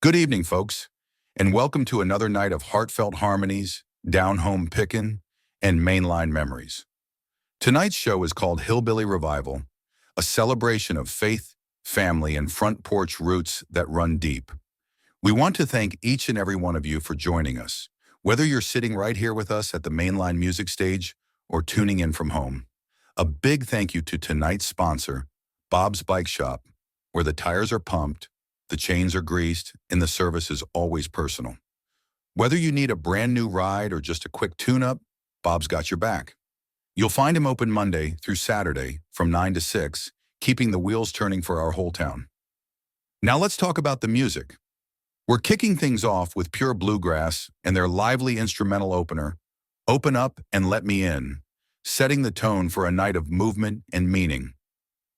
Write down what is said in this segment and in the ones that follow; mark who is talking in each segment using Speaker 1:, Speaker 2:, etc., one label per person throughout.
Speaker 1: Good evening, folks, and welcome to another night of heartfelt harmonies, down-home pickin', and mainline memories. Tonight's show is called Hillbilly Revival, a celebration of faith, family, and front porch roots that run deep. We want to thank each and every one of you for joining us, whether you're sitting right here with us at the mainline music stage or tuning in from home. A big thank you to tonight's sponsor, Bob's Bike Shop, where the tires are pumped, the chains are greased, and the service is always personal. Whether you need a brand new ride or just a quick tune-up, Bob's got your back. You'll find him open Monday through Saturday from 9 to 6, keeping the wheels turning for our whole town. Now let's talk about the music. We're kicking things off with Pure Bluegrass and their lively instrumental opener, Open Up and Let Me In, setting the tone for a night of movement and meaning.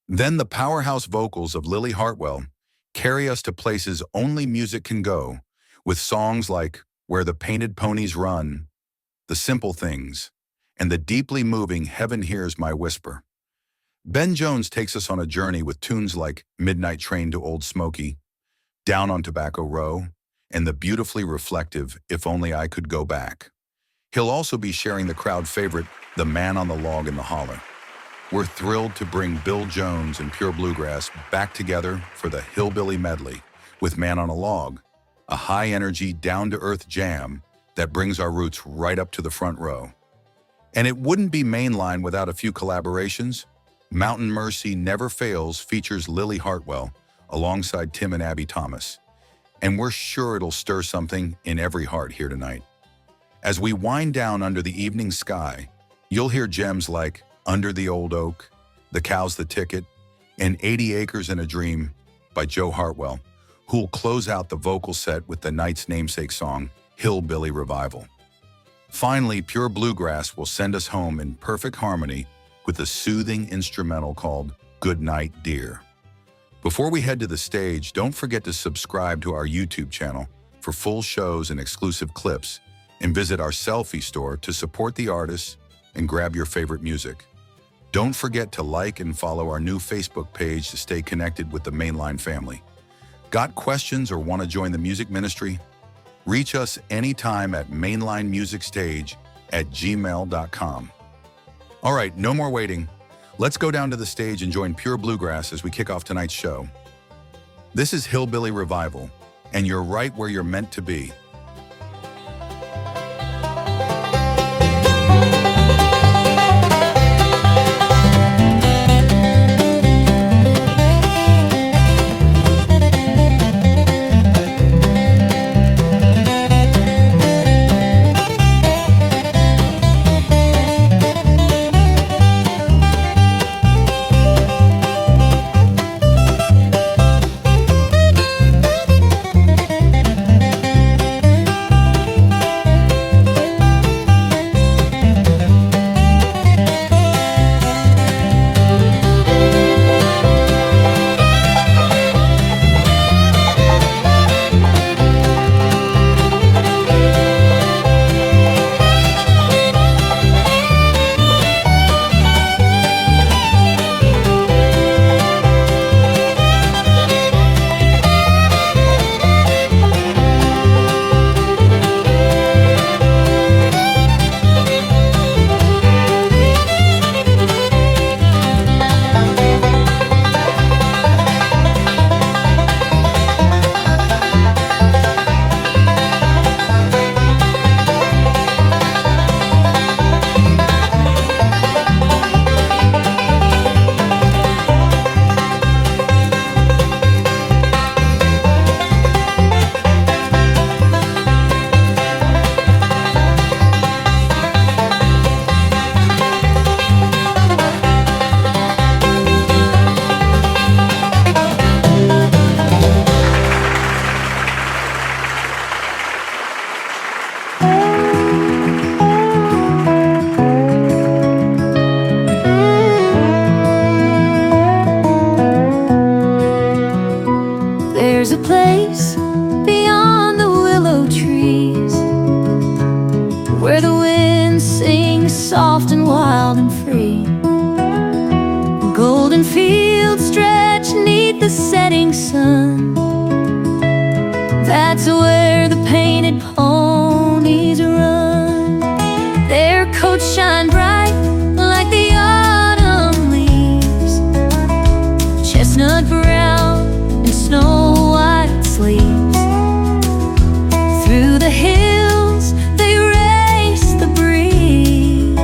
Speaker 1: Then the powerhouse vocals of Lily Hartwell carry us to places only music can go, with songs like Where the Painted Ponies Run, The Simple Things, and the deeply moving Heaven Hears My Whisper. Ben Jones takes us on a journey with tunes like Midnight Train to Old Smoky, Down on Tobacco Row, and the beautifully reflective If Only I Could Go Back. He'll also be sharing the crowd favorite, The Man on the Log in the Holler. We're thrilled to bring Bill Jones and Pure Bluegrass back together for the Hillbilly Medley with Man on a Log, a high-energy, down-to-earth jam that brings our roots right up to the front row. And it wouldn't be mainline without a few collaborations. Mountain Mercy Never Fails features Lily Hartwell alongside Tim and Abby Thomas. And we're sure it'll stir something in every heart here tonight. As we wind down under the evening sky, you'll hear gems like Under the Old Oak, The Cow's the Ticket, and 80 Acres and a Dream by Joe Hartwell, who'll close out the vocal set with the night's namesake song, Hillbilly Revival. Finally, Pure Bluegrass will send us home in perfect harmony with a soothing instrumental called Good Night, Dear. Before we head to the stage, don't forget to subscribe to our YouTube channel for full shows and exclusive clips, and visit our selfie store to support the artists and grab your favorite music. Don't forget to like and follow our new Facebook page to stay connected with the Mainline family. Got questions or want to join the music ministry? Reach us anytime at mainlinemusicstage@gmail.com. All right, no more waiting. Let's go down to the stage and join Pure Bluegrass as we kick off tonight's show. This is Hillbilly Revival, and you're right where you're meant to be.
Speaker 2: There's a place beyond the willow trees where the wind sings soft and wild and free. Golden fields stretch neath the setting sun. That's where the painted ponies run. Their coats shine bright like the autumn leaves, chestnut brown and snow white sleeves. Through the hills they race the breeze,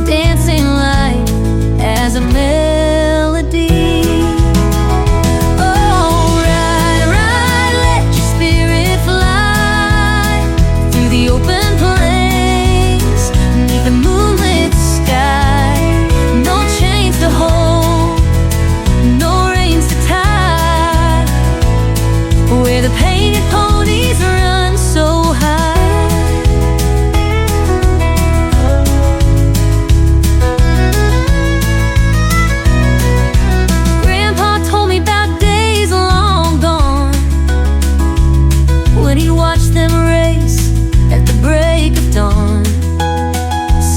Speaker 2: dancing light as a melody. Oh, ride, ride, let your spirit fly through the open plains, beneath the moonlit sky. No chains to hold, no reins to tie, where the painted ponies run so high. Grandpa told me about days long gone, when he watched them race at the break of dawn.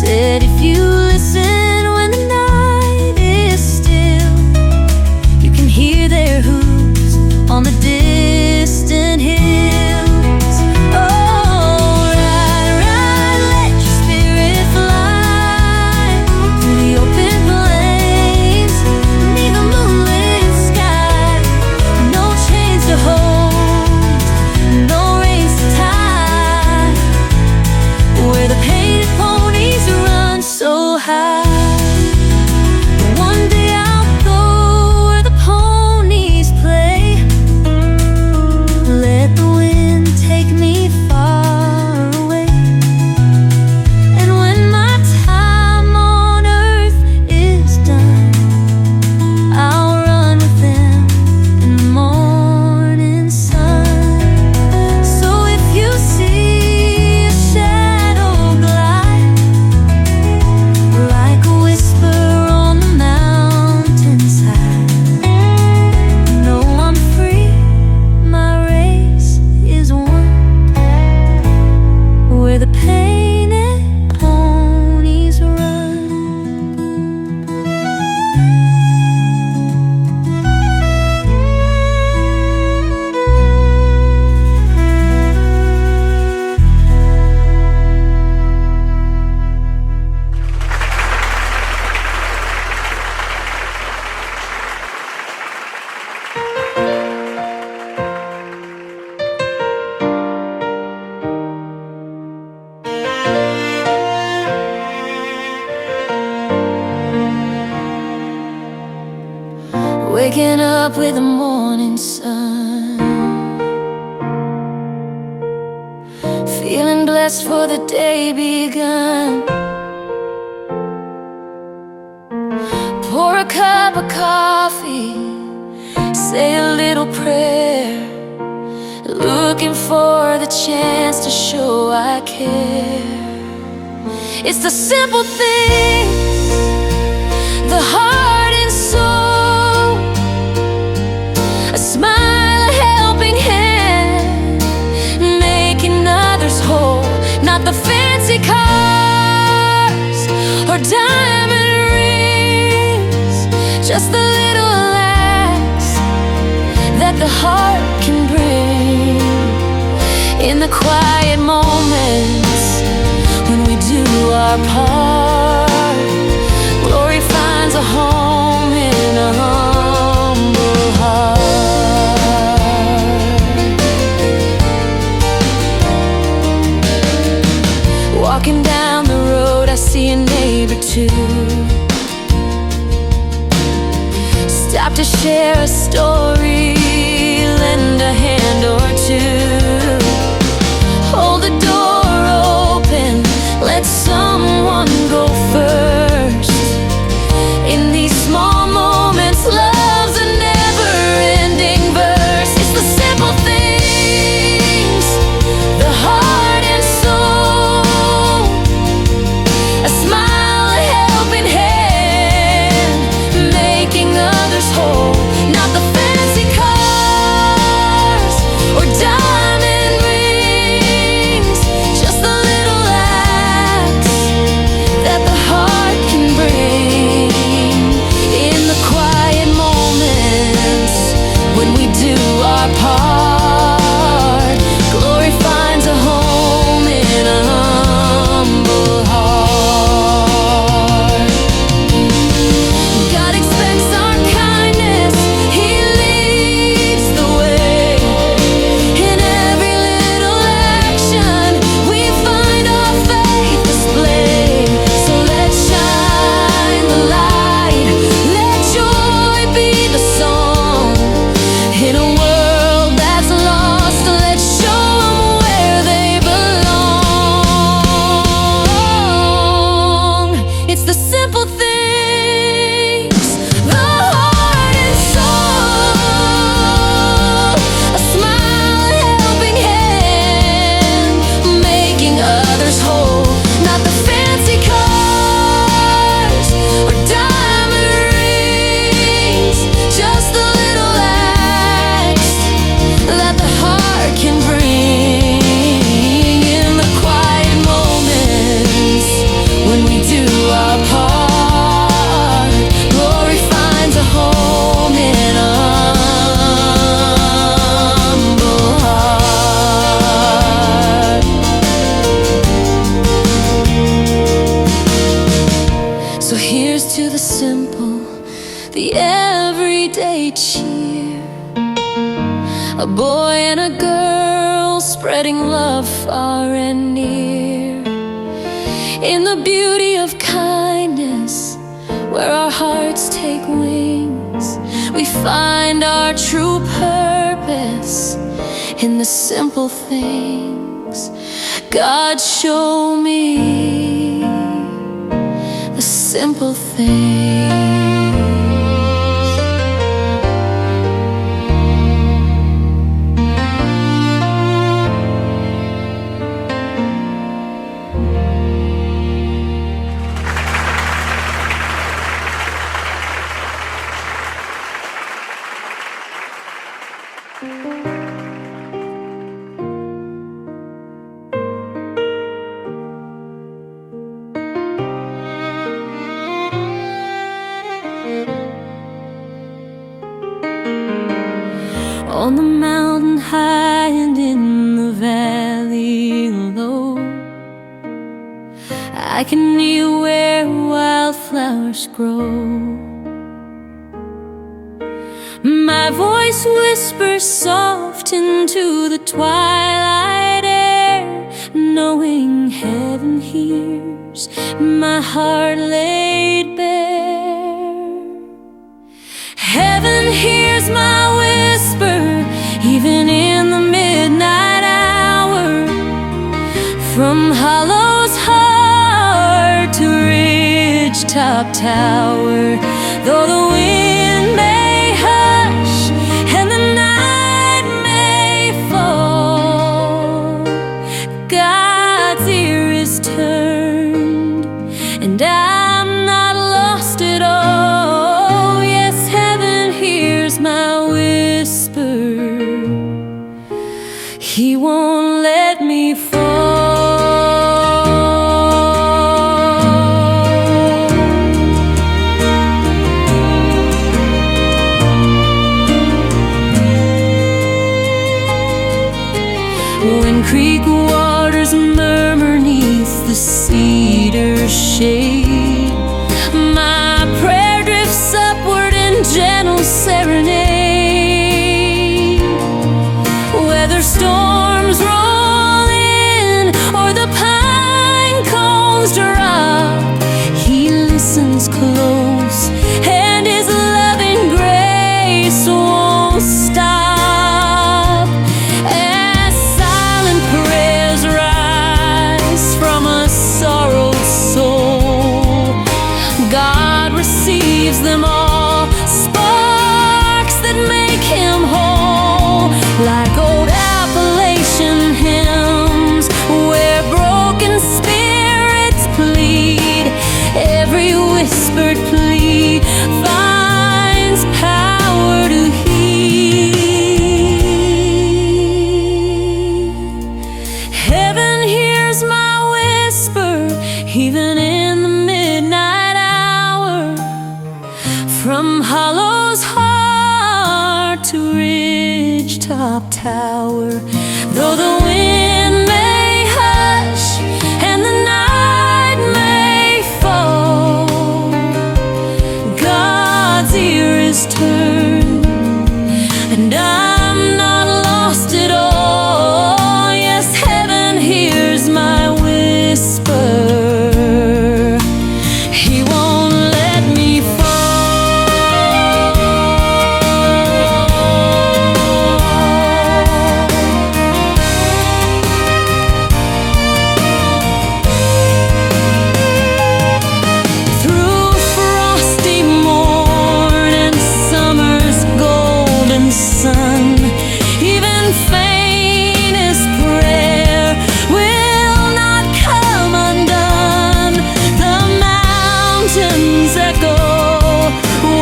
Speaker 2: Said if you listen when the night is still, you can hear their hooves on the distant hills. Oh, ride, ride, let your spirit fly through the open plains, beneath the moonlit sky. No chains to hold, no reins to tie, where the painted ponies run so high. One day I'll go where the ponies play, let the wind take me far away. And when my time on earth is done, I'll run with them in the morning sun. So if you see a shadow glide like a whisper on the mountainside, know I'm free, my race is won, where the painted ponies run. Waking up with the morning sun, feeling blessed for the day begun. Pour a cup of coffee, say a little prayer, looking for the chance to show I care. It's the simple things, the heart and soul, a smile, a helping hand, making others whole. Not the fancy cars or diamond rings, just the little acts that the heart can bring. In the quiet moments when we do our part, glory finds a home in a humble heart. Walking down the road, I see a neighbor too, stop to share a story, lend a hand or two, hold the door open, let someone go first. In these small moments, love's a never-ending verse. It's the simple things, the heart and soul, a smile, a helping hand, making others whole. Not the fancy a boy and a girl spreading love far and near. In the beauty of kindness, where our hearts take wings, we find our true purpose in the simple things. God, show me the simple things. On the mountain high and in the valley low, I can hear where wildflowers grow. My voice whispers soft into the twilight air, knowing heaven hears my heart laid bare. Heaven hears my whisper, even in the midnight hour. From Hollow's heart to ridge-top tower, though the wind may hush and the night may fall, God's ear is turned and I'm not lost at all. Yes, heaven hears my whisper, He won't let me fall. When creek waters murmur 'neath the cedar shade, my prayer drifts upward in gentle serenade. Whether storms roll in or the pine cones drop, He listens close and His loving grace won't stop. As silent prayers rise from a sorrowed soul, God receives them all, sparks that make Him whole. Like old Appalachian hymns where broken spirits plead, every whispered plea finds power to heal. Heaven hears my whisper, even in the midnight hour. From Hollow's heart to ridge-top tower, though the wind may hush and the night may fall, God's ear is turned and I'm not lost at all. Yes, heaven hears my whisper, He won't let me fall. Through frosty morn and summer's golden sun, even faintest prayer will not come undone. The mountains echo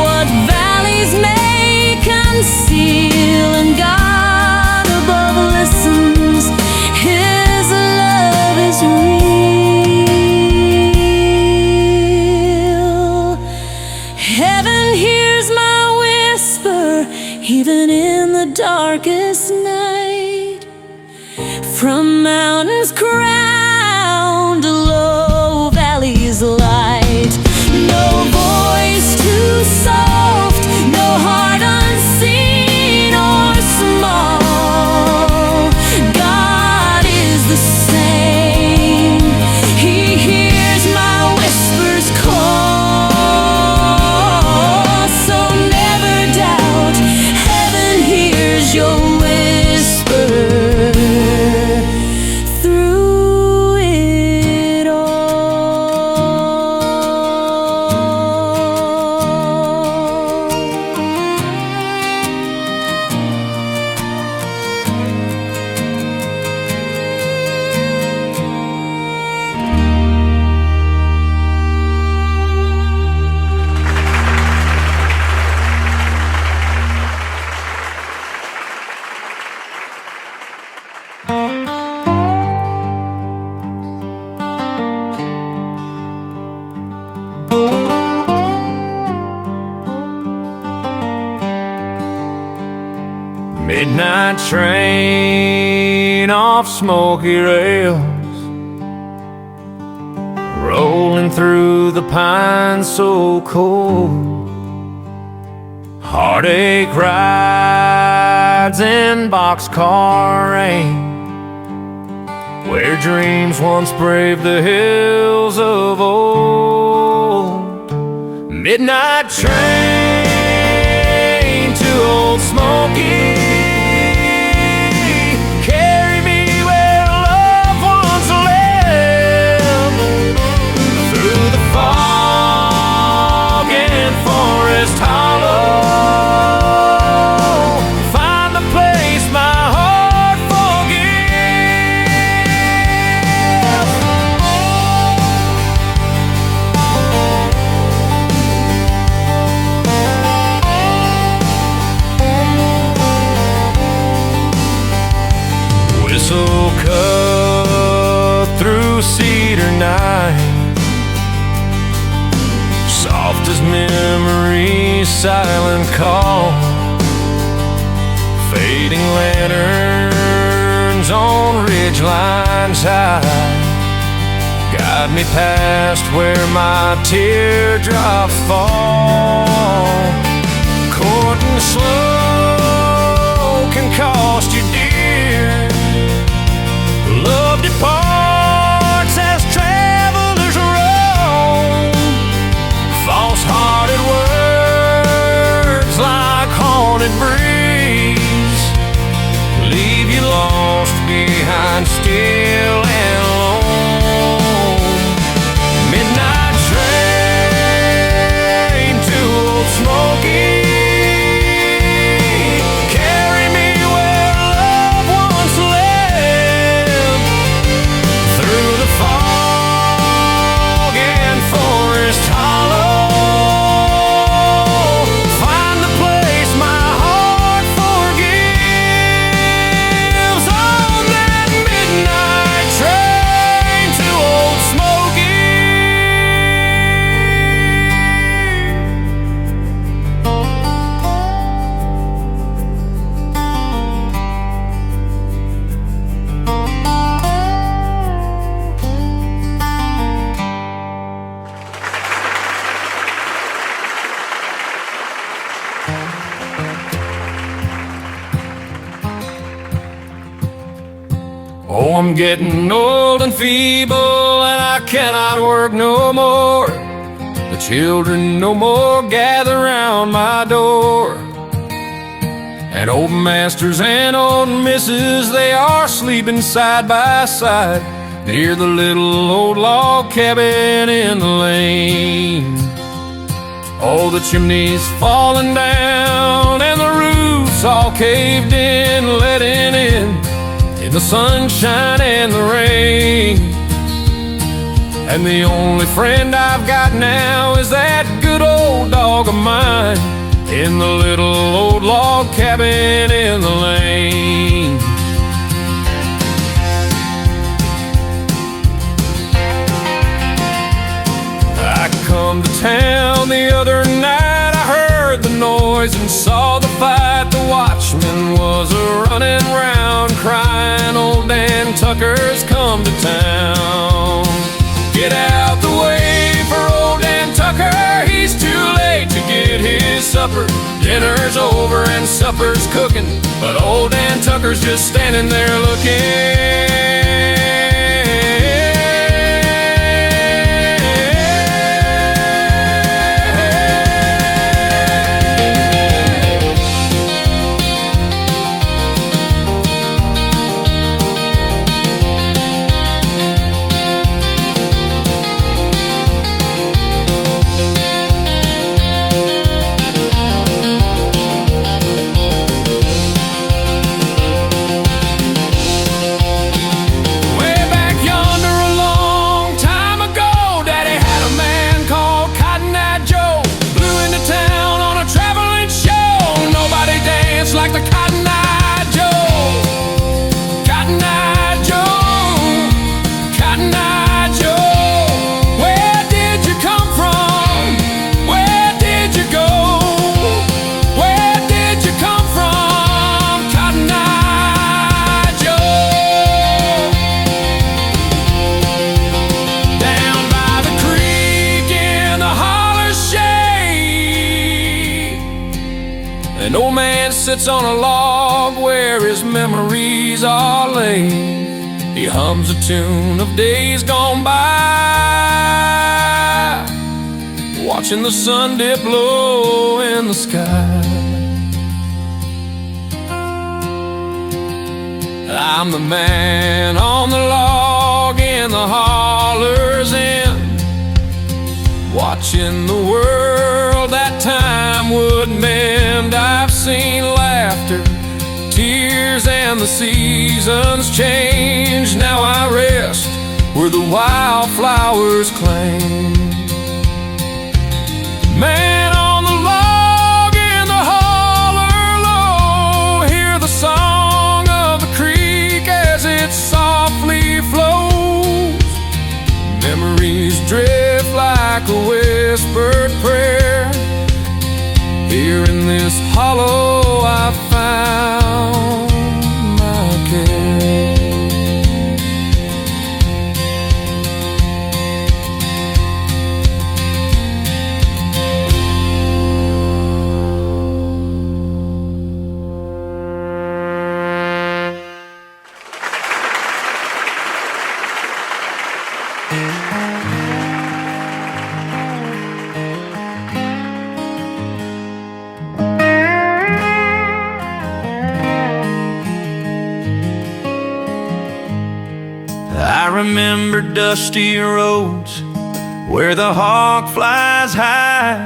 Speaker 2: what valleys may conceal, and God above listens, His love is real. Heaven hears my whisper, even in the darkest night. From mountains crowned to low valleys light, no voice too soft, no heart unseen or small,
Speaker 3: midnight train off smoky rails, rolling through the pines so cold. Heartache rides in boxcar rain, where dreams once braved the hills of old. Midnight train to Old Smoky, carry me where loved ones live, through the fog and forest hollow. Find the place my heart forgives. Whistle cut through cedar night, soft as memory's silent call. Fading lanterns on ridgelines high guide me past where my teardrops fall. Courting slow can cost you dear. Love departs as travelers roam. False-hearted words like haunted breeze leave you lost behind, still and alone. Midnight train to Old Smoky, carry me where loved ones live, through the fog and forest hollow. Find the place my heart forgives, on that midnight train to Old Smoky. Oh, I'm getting old and feeble, and I cannot work no more. The children no more gather round my door, and old masters and old misses, they are sleeping side by side near the little old log cabin in the lane. Oh, the chimney's falling down, and the roof's all caved in, letting in the sunshine and the rain. And the only friend I've got now is that good old dog of mine in the little old log cabin in the lane. I come to town the other night, I heard the noise and saw the fight. The watchman was a-running round crying, old Dan Tucker's come to town. Get out the way for old Dan Tucker, he's too late to get his supper. Dinner's over and supper's cooking, but old Dan Tucker's just standing there looking. sits on a log where his memories are laid. He hums a tune of days gone by, watching the sun dip low in the sky. I'm the man on the log in the holler's end, watching the world that time would mend. I've seen laughter, tears, and the seasons change. Now I rest where the wildflowers claim. Man on the log in the holler low, hear the song of the creek as it softly flows. Memories drift like a whispered prayer. Here in this hollow I found my care.
Speaker 4: I remember dusty roads where the hawk flies high,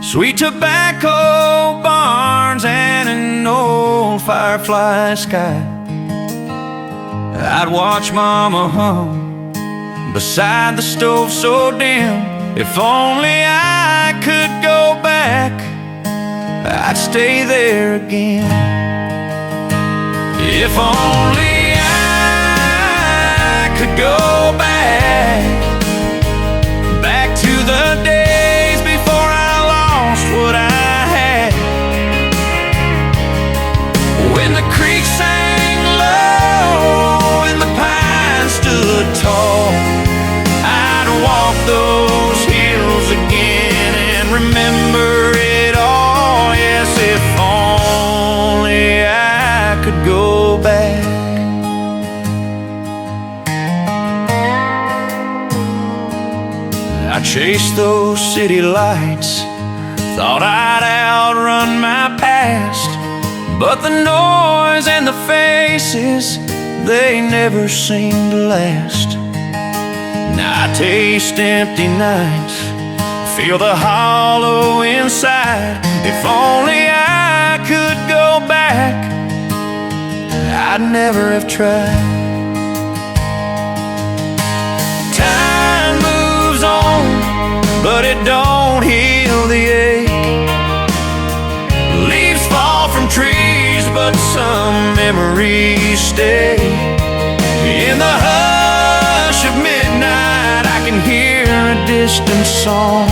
Speaker 4: sweet tobacco barns and an old firefly sky. I'd watch Mama hum beside the stove so dim. If only I could go back, I'd stay there again. If only could go back to the days before I lost what I had. When the creek sang low and the pines stood tall, I'd walk those hills again and remember it all. Yes, if only I could go back. I chased those city lights, thought I'd outrun my past, but the noise and the faces, they never seemed to last. Now I taste empty nights, feel the hollow inside. If only I could go back, I'd never have tried. But it don't heal the ache. Leaves fall from trees, but some memories stay. In the hush of midnight, I can hear a distant song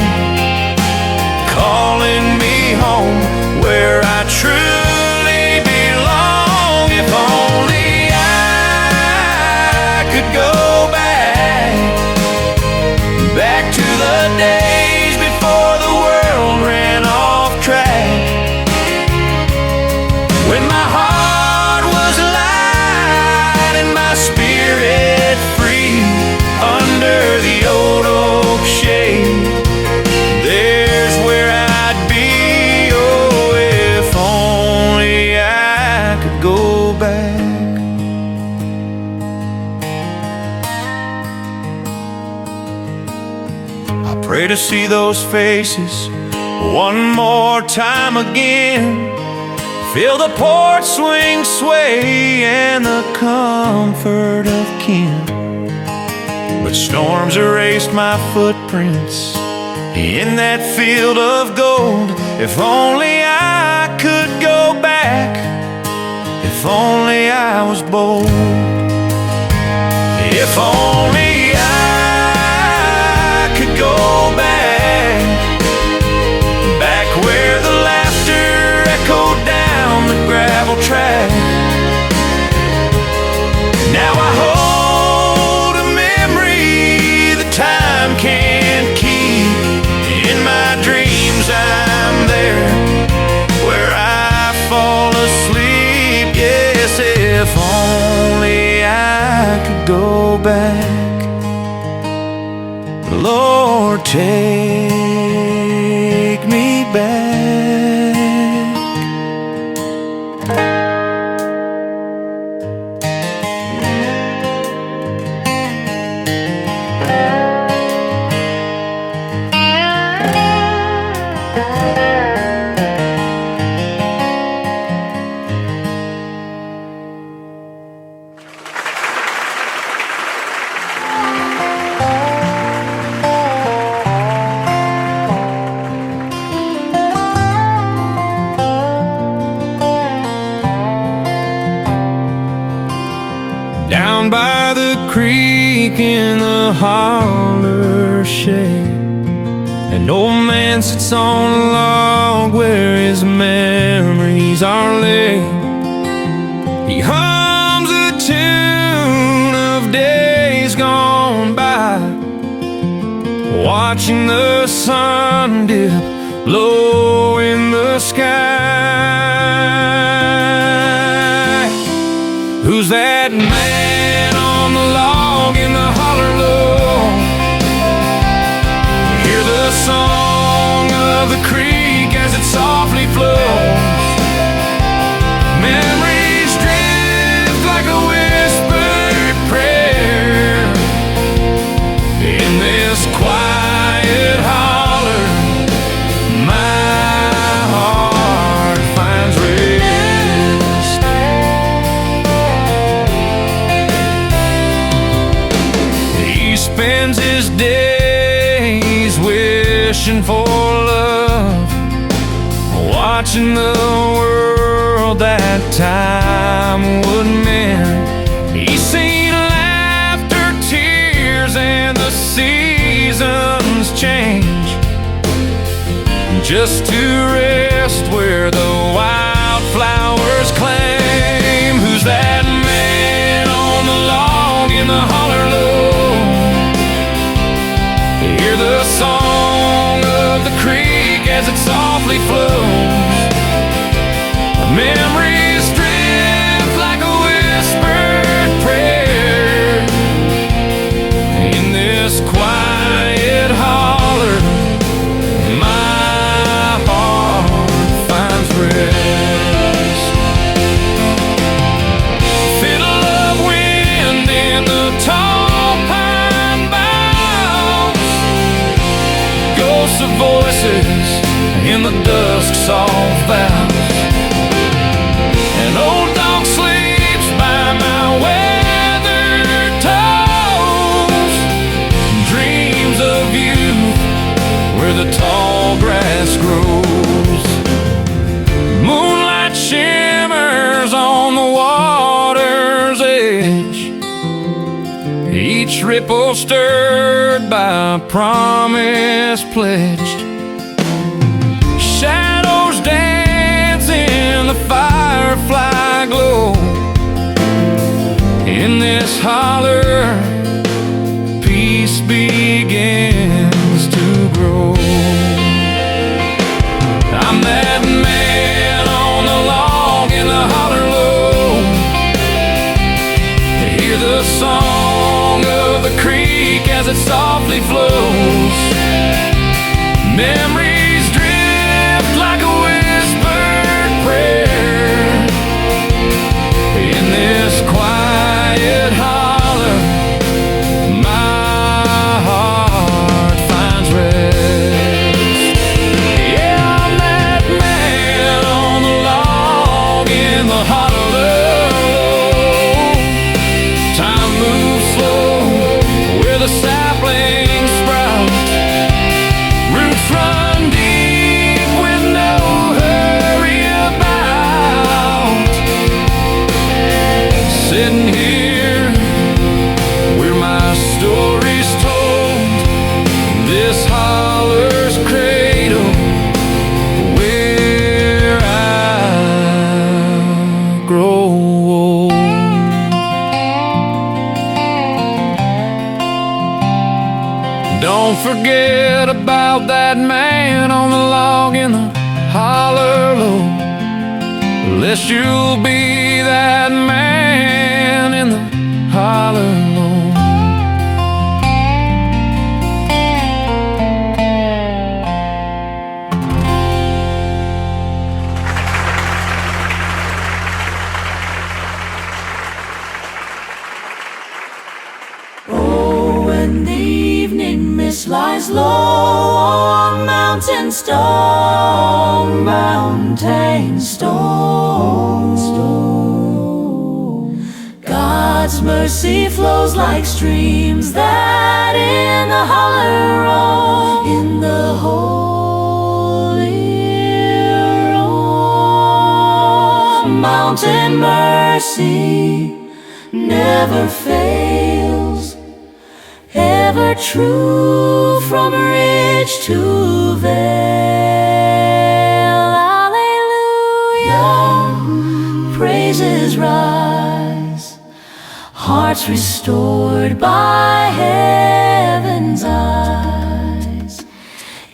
Speaker 4: calling me home where I truly belong. If only I could go back to the days before the world ran off track, when my heart was light and my spirit free. Under the old oak shade, there's where I'd be. Oh, if only I could go back. Pray to see those faces one more time again. Feel the porch swing sway and the comfort of kin. But storms erased my footprints in that field of gold. If only I could go back, if only I was bold. If only I could go back where the laughter echoed down the gravel track. Now I hold a memory that time can't keep. In my dreams I'm there where I fall if only I could go back. Lord, take me back.
Speaker 3: Down by the creek in the holler shade, an old man sits on a log where his memories are laid. He hums a tune of days gone by, watching the sun dip low in the sky. Who's that man on the log in the holler low? Hear the song of the creek as it softly flows. Memories drift like a whispered prayer in this quiet holler. My heart finds rest. He spends his days wishing for love, watching the world that time would mend. He's seen laughter, tears, and the seasons change, just to rest where the wildflowers claim. Who's that man on the log in the holler low? Hear the song of the creek as it softly flows. Memories drift like a whispered prayer in this quiet holler. My heart finds rest. Fiddle of wind in the tall pine boughs, ghosts of voices in the dusk's soft vows. An old dog sleeps by my weathered toes, dreams of you where the tall grass grows. Moonlight shimmers on the water's edge, each ripple stirred by a promise pledged. Shadows dance in the firefly glow. In this holler, peace begins to grow. I'm that man on the log in the holler low. Hear the song of the creek as it softly flows. Memories drift like a whispered prayer in this quiet holler. My heart finds rest. Yeah, I'm that man on the log in the hollow. Time moves slow where the saplings sprout. Roots run deep with no hurry about. Sitting here where my story's told, this holler's cradle where I grow old. Don't forget about that man on the log in the holler low, lest you'll be that that man in the holler alone.
Speaker 2: Oh, when the evening mist lies low on mountain stone, mountain stone. God's mercy flows like streams that in the holler roam, in the holy roam. Mountain mercy never fails, ever true from ridge to vale. Alleluia, praises rise, hearts restored by heaven's eyes.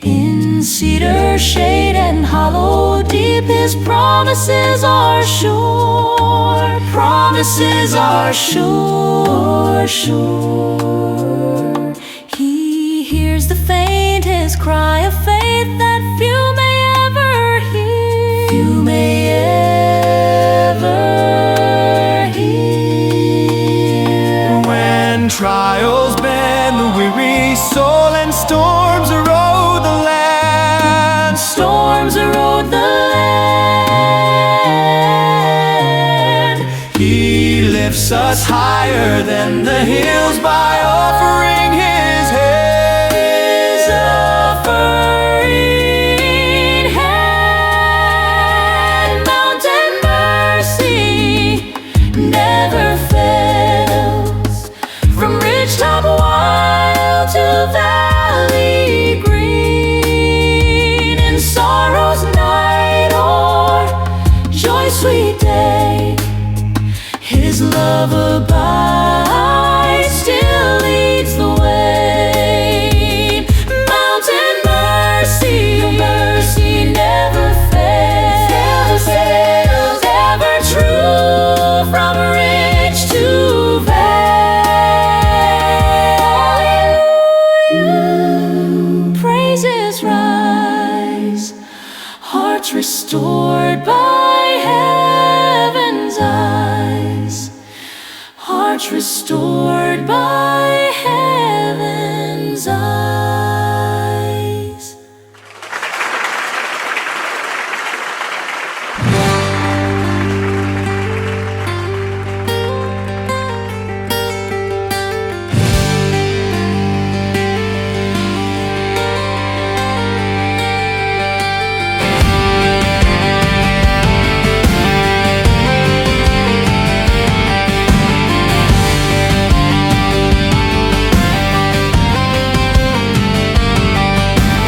Speaker 2: In cedar shade and hollow deep, His promises are sure, promises are sure, sure. He hears the faintest cry of faith that few may ever hear, few may ever hear.
Speaker 4: When trials bend the weary soul and storms erode the land,
Speaker 2: Storms erode the land.
Speaker 4: He lifts us higher than the hills by offering His hand.
Speaker 2: His offering hand. Mountain mercy never fails, from ridgetop wild to valley green. In sorrow's night or joy's sweet day, His love abides, still leads the way. Mountain mercy, mercy never fails, ever true from ridge to vale. Alleluia, praises rise, hearts restored by heaven's eyes, hearts restored by heaven's eyes.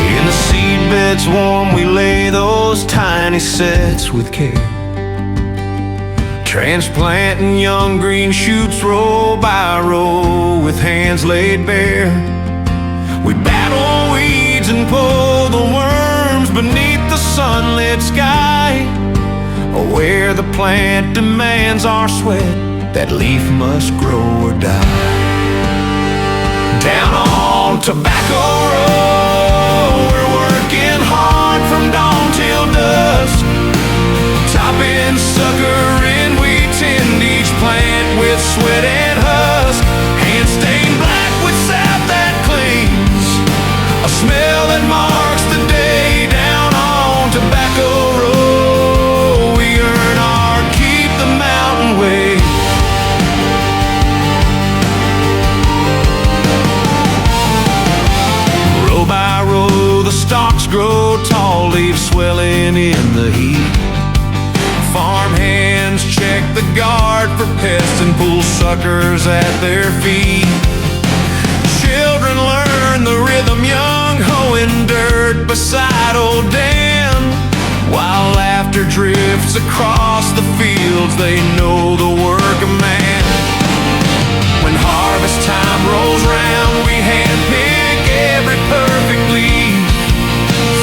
Speaker 4: In the seedbeds warm we lay those tiny sets with care, transplanting young green shoots row by row with hands laid bare. We battle weeds and pull the worms beneath the sunlit sky. Where the plant demands our sweat, that leaf must grow or die. Down on Tobacco Road, we're working hard from dawn till dusk, topping, suckering, we tend each plant with sweat and husk. Hands stained black with sap that clings, a smell that marks the day. Down on Tobacco Road, we earn our keep the mountain way. Row by row the stalks grow tall, leaves swelling in the heat. Farm hands check the guard for pests and pull suckers at their feet. Children learn the rhythm young, hoeing dirt beside old Dan. While laughter drifts across the fields, they know the work of man. When harvest time rolls round, we handpick every perfect leaf.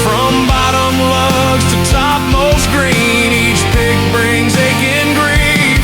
Speaker 4: From bottom lugs to topmost green, each pick brings aching grief.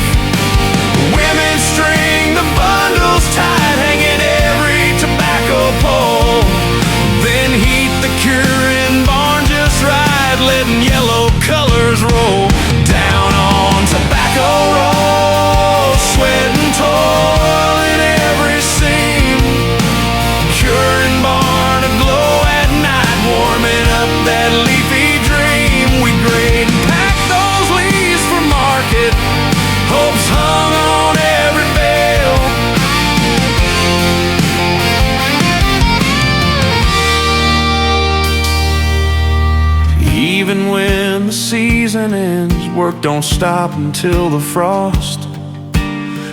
Speaker 4: work don't stop until the frost.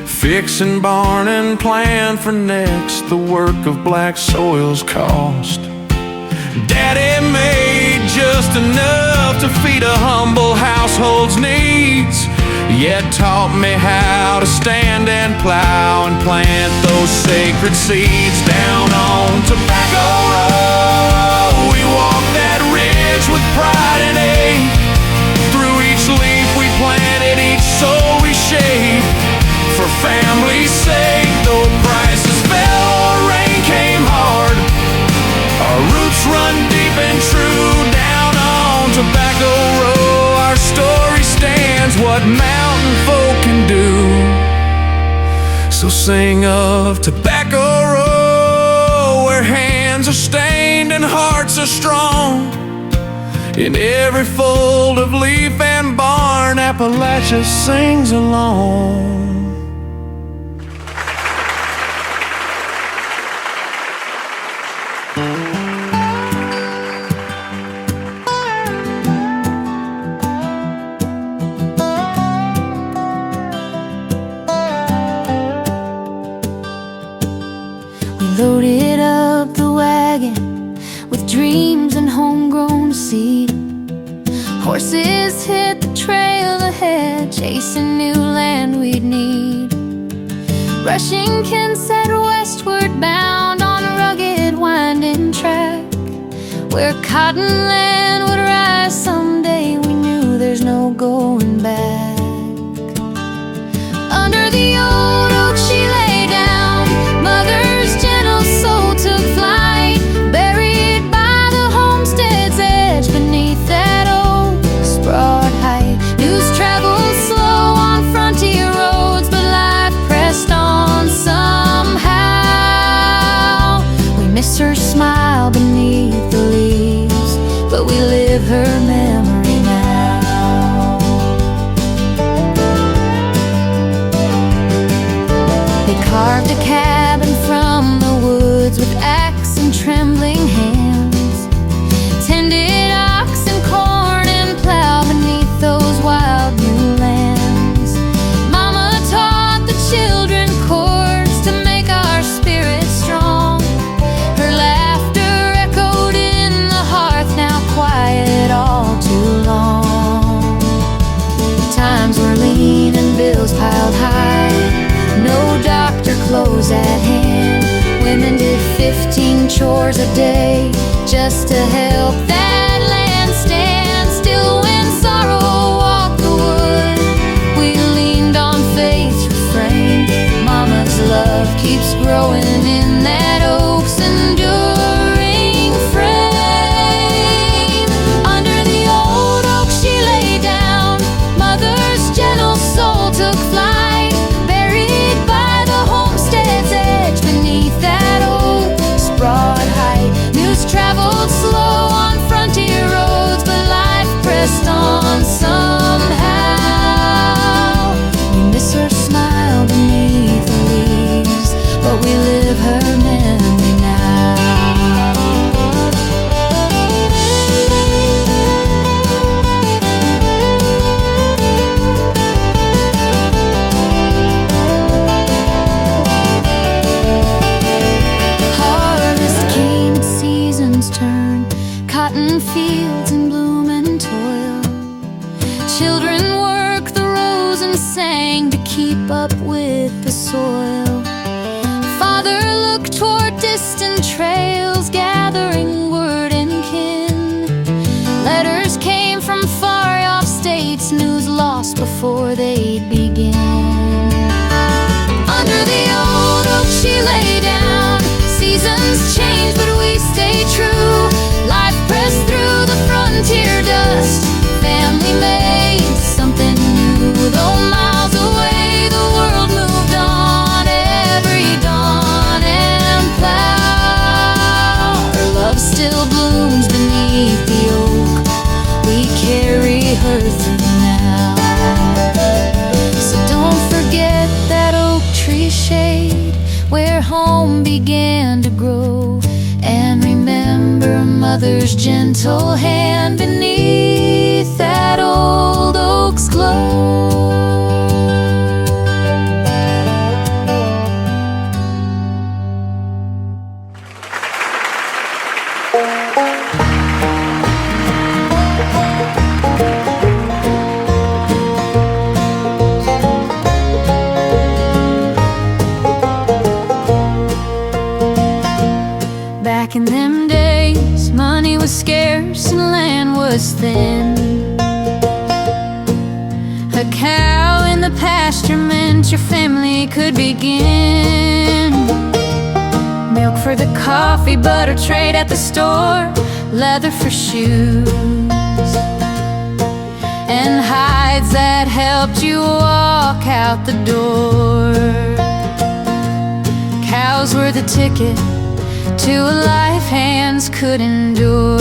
Speaker 4: Fixing barn and plan for next, the work of black soil's cost. Daddy made just enough to feed a humble household's needs, yet taught me how to stand and plow and plant those sacred seeds down on Tobacco Road. We walked that ridge with pride and ache. Through each leaf we planted, each soul we shaped. For family's sake, though prices fell or rain came hard, our roots run deep and true down on Tobacco Road. Our story stands, what mountain folk can do. So sing of Tobacco Road, where hands are stained and hearts are strong. In every fold of leaf and barn, Appalachia sings along.
Speaker 2: Loaded up the wagon with dreams and homegrown seed. Horses hit the trail ahead, chasing new land we'd need. Rushing Kents head westward bound on a rugged winding track, where cottonland would rise someday. We knew there's no going back. Under the old oak she lay down, Mother's gentle soul took flight, buried by the homestead's edge beneath that oak's broad height. News traveled slow on frontier roads, but life pressed on somehow. We miss her smile beneath the leaves, but we live her memory now. They carved a cabin from the woods with axe and trembling hands, tended ox and corn and plow beneath those wild new lands. Mama taught the children chords to make our spirits strong. Her laughter echoed in the hearth, now quiet all too long. Times were lean and bills piled high, no doctor clothes at hand. Women did 15 chores a day just to help that land stand. Still when sorrow walked the wood, we leaned on faith's refrain. Mama's love keeps growing in that oak's enduring frame. Under the old oak she lay down, Mother's gentle soul took flight, buried by the homestead's edge beneath that oak's broad height. News traveled slow on frontier roads, but life pressed on somehow. We miss her smile beneath the leaves, but we live her memory now. Harvest came at season's turn, cotton fields in bloom and toil. Children worked the rows and sang to keep up with the soil. Father looked toward distant trails, gathering word and kin. Letters came from far off states, news lost before they'd begin. Under the old oak she lay down, seasons change but we stay true. Life pressed through the frontier dust, family made something new. Though miles away the world moved on, every dawn and plow. Her love still blooms beneath the oak, we carry her through now. So don't forget that oak tree shade, where home began to grow. And remember Mother's gentle hand beneath underneath that old oak's glow. Back in them days, money was scarce and land was thin. A cow in the pasture meant your family could begin. Milk for the coffee, butter trade at the store, leather for shoes, and hides that helped you walk out the door. Cows were the ticket to a life hands could endure.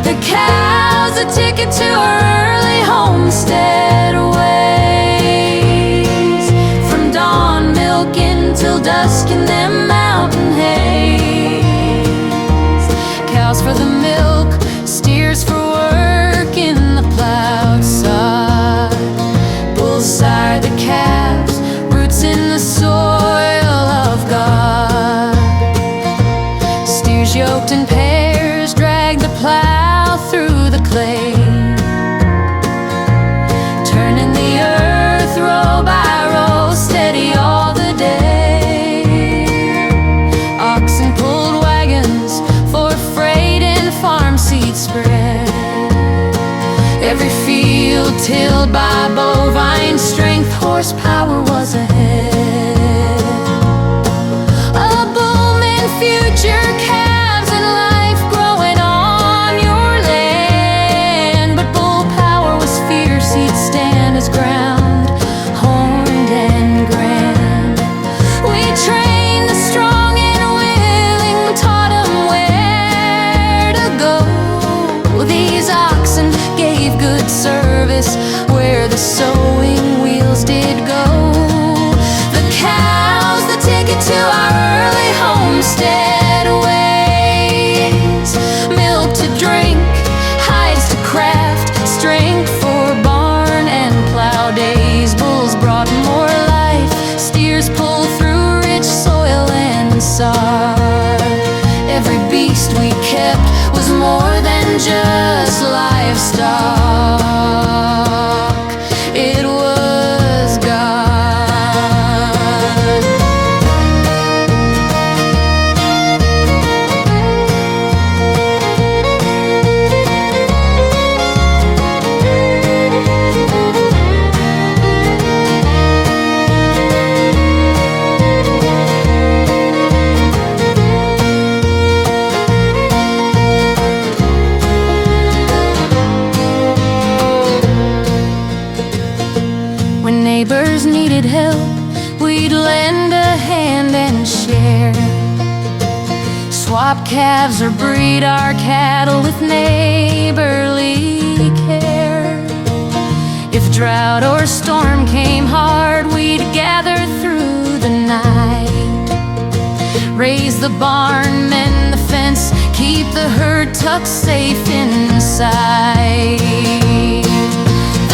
Speaker 2: The cow's a ticket to our early homestead ways, from dawn milking till dusk in them mountain haze. Cows for the milk, steers for work in the plowed sod. Bulls sire the calves, roots in the soil of God. Steers yoked in pairs drag the plow through the clay, turning the earth row by row, steady all the day. Oxen pulled wagons for freight and farm seed spread. Every field tilled by bovine strength, horsepower was ahead. A booming future, calves and life growing on your land. But bull power was fierce, he'd stand his ground, horned and grand. We trained the strong and willing, taught 'em where to go. These oxen gave good service where the sowing wheels did go. The cow's the ticket to our early homestead ways. Milk to drink, hides to craft, strength for barn and plow days. Bulls brought more life, steers pull through rich soil and sod. Every beast we kept was more than just livestock. It was God. When neighbors needed help, we'd lend a hand and share. Swap calves or breed our cattle with neighborly care. If drought or storm came hard, we'd gather through the night, raise the barn, mend the fence, keep the herd tucked safe inside.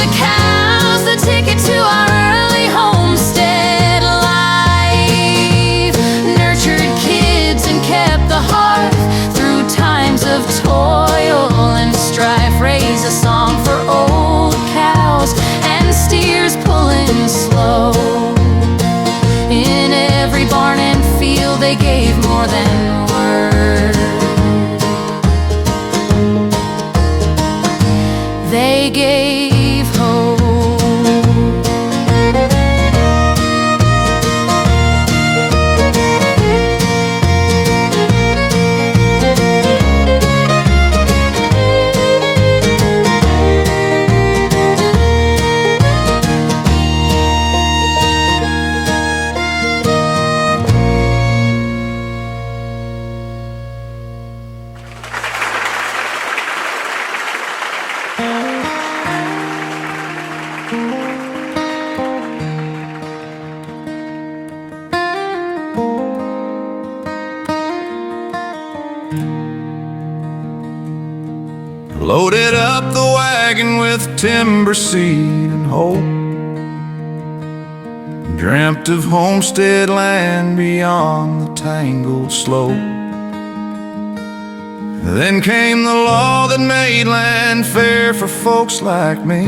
Speaker 2: The cow's the ticket to our early homestead life. Nurtured kids and kept the hearth through times of toil and strife. Raise a song for old cows and steers pulling slow. In every barn and field they gave more than word. They gave hope.
Speaker 4: loaded up the wagon with timber seed and hope. Dreamt of homestead land beyond the tangled slope. Then came the law that made land fair for folks like me.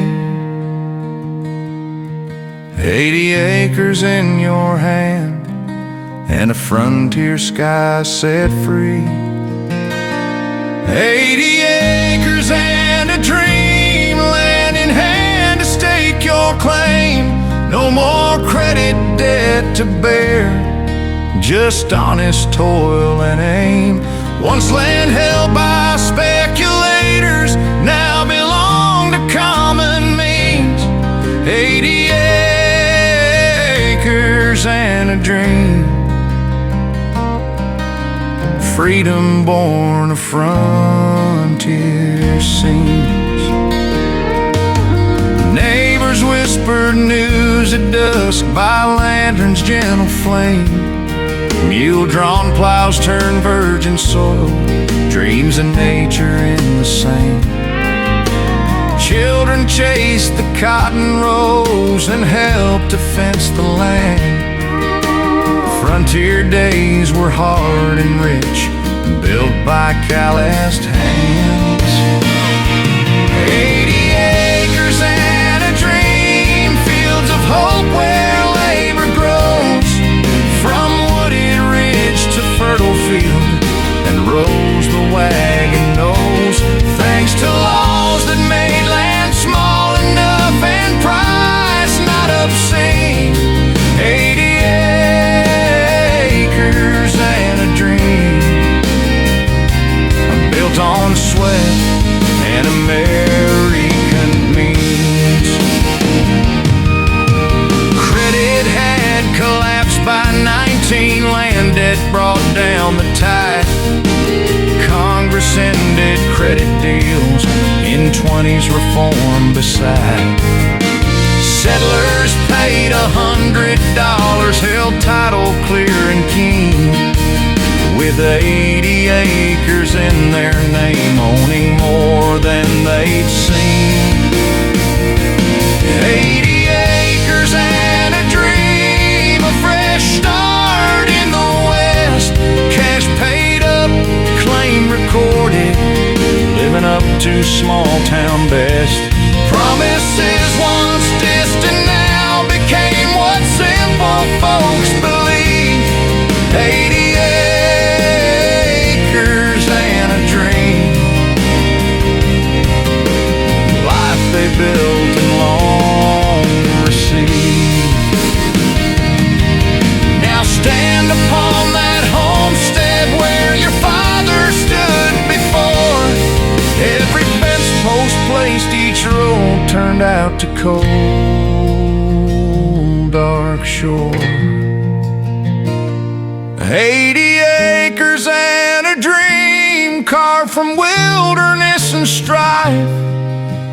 Speaker 4: 80 acres in your hand and a frontier sky set free. 80 acres and a dream, land in hand to stake your claim. No more credit debt to bear, just honest toil and aim. Once land held by speculators, now belong to common means. 80 acres and a dream, freedom born of frontier scenes. Neighbors whispered news at dusk by lantern's gentle flame. Mule-drawn plows turn virgin soil, dreams of nature in the same. Children chased the cotton rows and helped to fence the land. Frontier days were hard and rich, built by calloused hands. 80 acres and a dream, fields of hope where labor grows. From wooded ridge to fertile field, and rows the wagon knows. Thanks to laws that made land small enough and price not obscene. 80 acres and a dream, built on sweat and American means. Credit had collapsed by 19, land debt brought down the tide. Congress ended credit deals, in 20s reform beside. Settlers paid $100, held title clear and keen, with 80 acres in their name, owning more than they'd seen. 80 acres and a dream, a fresh start in the West. Cash paid up, claim recorded, living up to small town best. Promises once distant now became what simple folks believe. 80 acres and a dream, life they built and long received. Now stand upon that homestead where your father stood before. Every fence post placed, each road turned out to cold, dark shore. 80 acres and a dream, carved from wilderness and strife.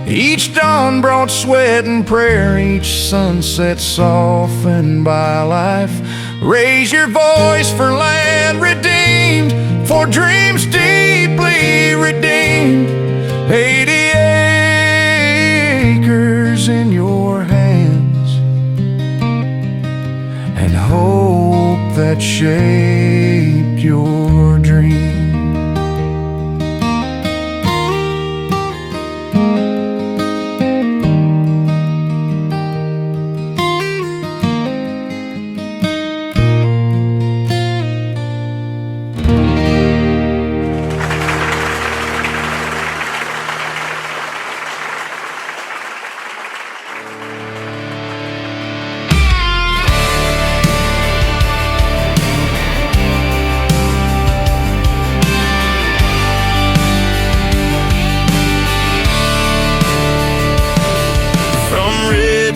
Speaker 4: Each dawn brought sweat and prayer, each sunset softened by life. Raise your voice for land redeemed, for dreams deeply redeemed. 80 acres in your hands, and hope that shaped your dream.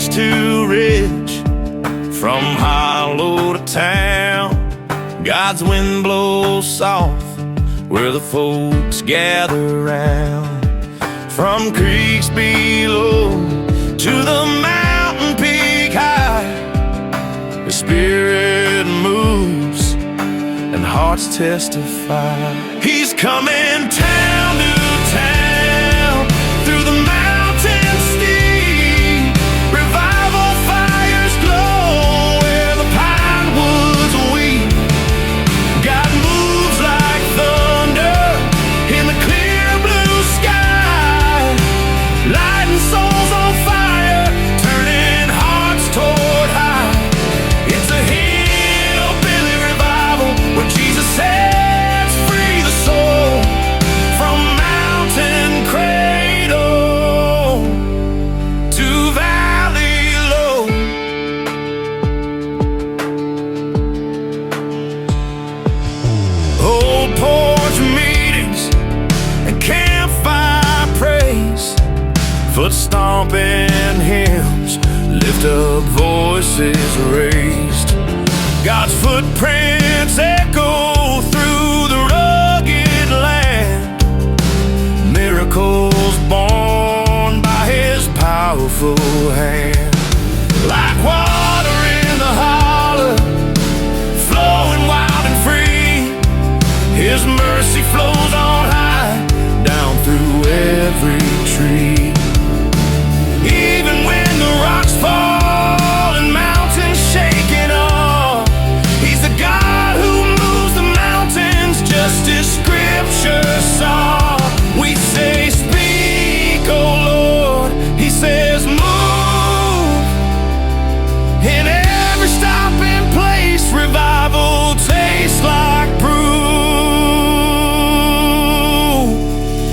Speaker 4: To ridge, from hollow to town, God's wind blows soft where the folks gather round. From creeks below to the mountain peak high, the spirit moves and hearts testify. He's coming town to town, lift up voices raised. God's footprints echo through the rugged land. Miracles born by His powerful hand. Like water in the holler, flowing wild and free, His mercy flows on high, down through every tree. Even when the rocks fall and mountains shaking off, He's the God who moves the mountains just as Scripture saw. We say, speak, oh Lord. He says, move. In every stopping place, revival tastes like proof.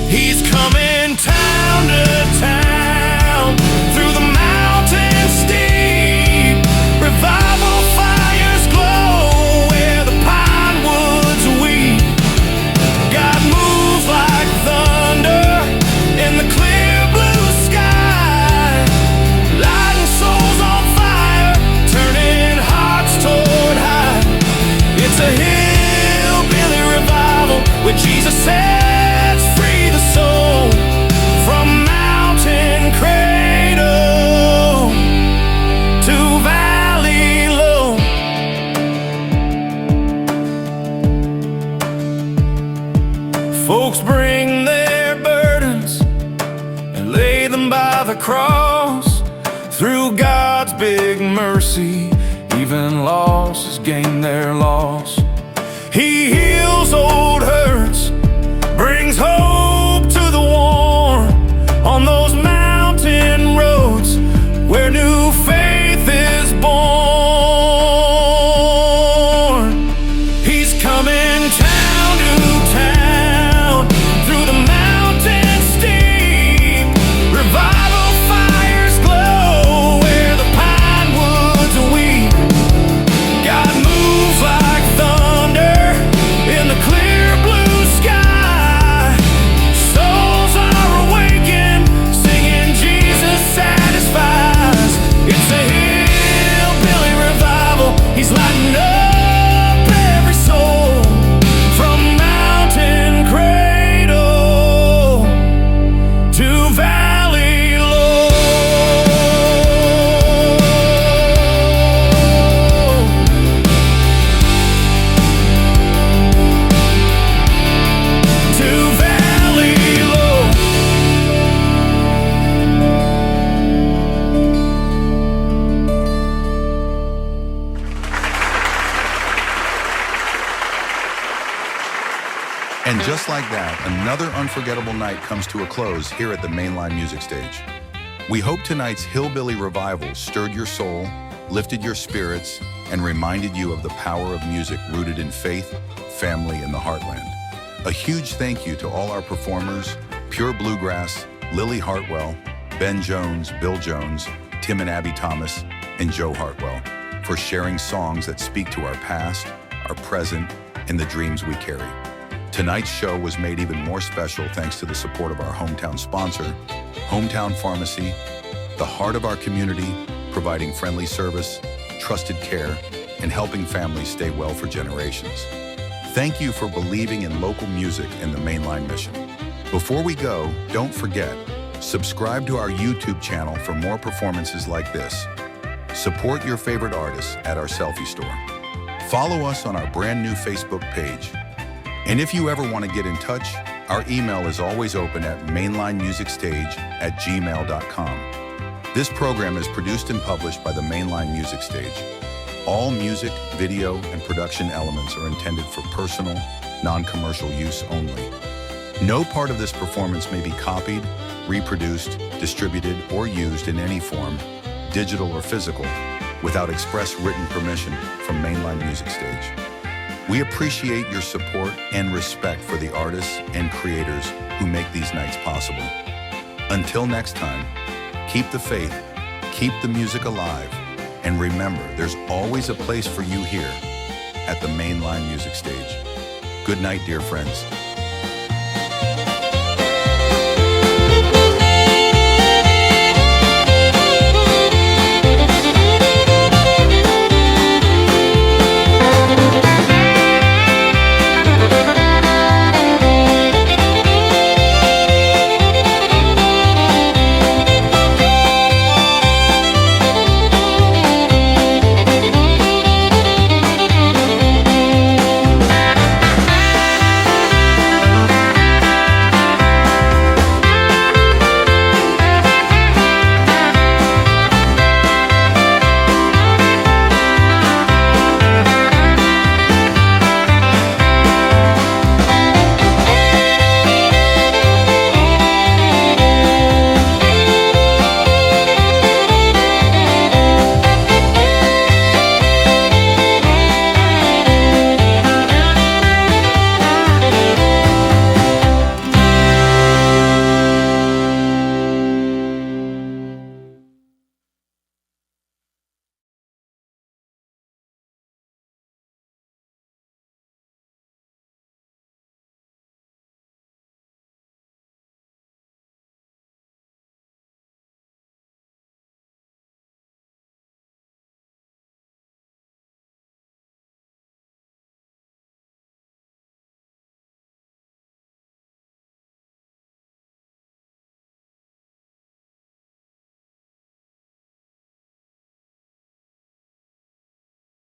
Speaker 4: He's coming town to town, through the mountains steep. Revival fires glow where the pine woods weep. God moves like thunder in the clear blue sky, lighting souls on fire, turning hearts toward high. It's a hillbilly revival where Jesus sets free the soul from mountain cradle to valley low. Folks bring their burdens and lay them by the cross. Through God's big mercy, even losses gain their loss. He heals old hurts, brings hope to the worn, on those mountain roads where new faith is born. He's coming town to town, through the mountains steep. Revival fires glow where the pine woods weep. God moves like thunder in the clear blue sky. Souls are awakened, singing Jesus satisfies. It's a hillbilly revival. He's lighting up every soul from mountain cradle to valley low. To valley low.
Speaker 1: And just like that, another unforgettable night comes to a close here at the Mainline Music Stage. We hope tonight's Hillbilly Revival stirred your soul, lifted your spirits, and reminded you of the power of music rooted in faith, family, and the heartland. A huge thank you to all our performers, Pure Bluegrass, Lily Hartwell, Ben Jones, Bill Jones, Tim and Abby Thomas, and Joe Hartwell, for sharing songs that speak to our past, our present, and the dreams we carry. Tonight's show was made even more special thanks to the support of our hometown sponsor, Hometown Pharmacy, the heart of our community, providing friendly service, trusted care, and helping families stay well for generations. Thank you for believing in local music and the Mainline mission. Before we go, don't forget, subscribe to our YouTube channel for more performances like this. Support your favorite artists at our selfie store. Follow us on our brand new Facebook page. And if you ever want to get in touch, our email is always open at mainlinemusicstage@gmail.com. This program is produced and published by the Mainline Music Stage. All music, video, and production elements are intended for personal, non-commercial use only. No part of this performance may be copied, reproduced, distributed, or used in any form, digital or physical, without express written permission from Mainline Music Stage. We appreciate your support and respect for the artists and creators who make these nights possible. Until next time, keep the faith, keep the music alive, and remember, there's always a place for you here at the Mainline Music Stage. Good night, dear friends.